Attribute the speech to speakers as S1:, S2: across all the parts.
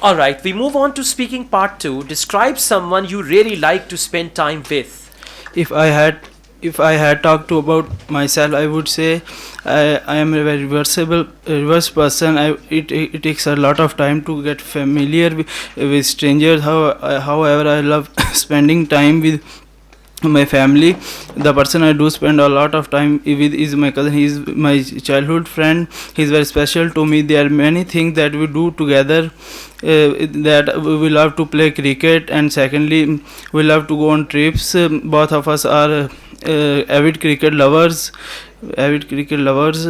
S1: All right, we move on to speaking part 2. Describe someone you really like to spend time with.
S2: If I had if I had talked to about myself, I would say I am a very reverse person. It takes a lot of time to get familiar with strangers. However, I love spending time with my family. The person I do spend a lot of time with is my cousin. He is my childhood friend. He is very special to me. There are many things that we do together. That we love to play cricket, and secondly we love to go on trips. Both of us are avid cricket lovers. Avid cricket lovers.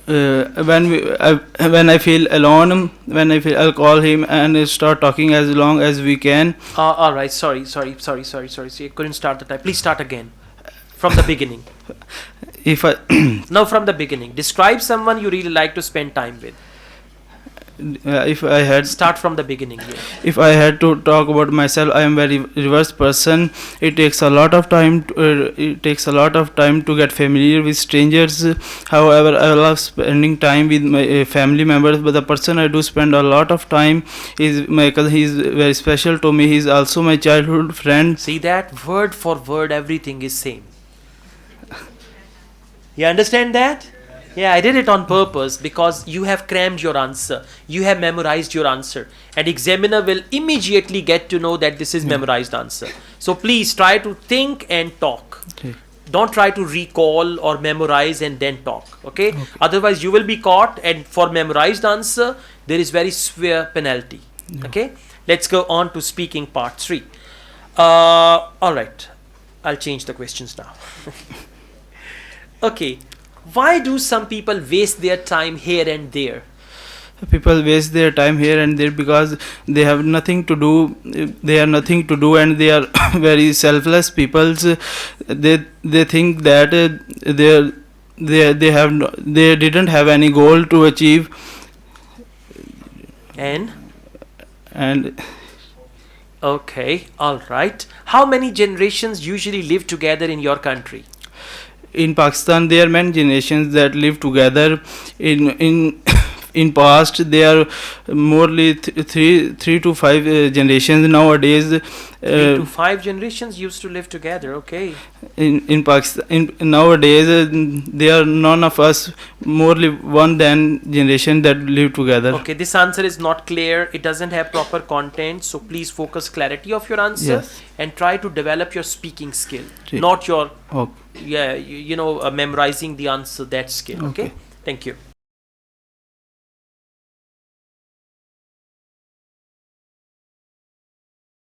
S2: When I feel alone, I'll call him and start talking as long as we can.
S1: All right, sorry. So you couldn't start the time. Please start again. From the beginning.
S2: If I
S1: No, from the beginning. Describe someone you really like to spend time with.
S2: if I had
S1: Start from the beginning. Yeah.
S2: If I had to talk about myself, I am very reverse person. It takes a lot of time. To get familiar with strangers. However, I love spending time with my family members. But the person I do spend a lot of time is my cousin. He is very special to me. He is also my childhood friend.
S1: See that? Word for word, everything is same. You understand that? Yeah, I did it on purpose because you have crammed your answer. You have memorized your answer. And examiner will immediately get to know that this is memorized answer. So please try to think and talk.
S2: Okay.
S1: Don't try to recall or memorize and then talk. Okay? Otherwise you will be caught, and for memorized answer, there is very severe penalty.
S2: Yeah.
S1: Okay? Let's go on to speaking part 3. Alright. I'll change the questions now. Okay. Why do some people waste their time here and there?
S2: People waste their time here and there because they have nothing to do. They have nothing to do, and they are very selfless people. They think that they didn't have any goal to achieve. And
S1: Okay, all right. How many generations usually live together in your country?
S2: in Pakistan, there are many generations that live together. In past, there are morely three to five generations nowadays.
S1: 3 to 5 generations used to live together. Okay.
S2: In Pakistan, nowadays, there are none of us morely one than generation that live together.
S1: Okay, this answer is not clear. It doesn't have proper content. So please focus clarity of your answer.
S2: Yes.
S1: And try to develop your speaking skill,
S2: Okay.
S1: not your
S2: Okay.
S1: memorizing the answer, that skill. Okay. Thank you.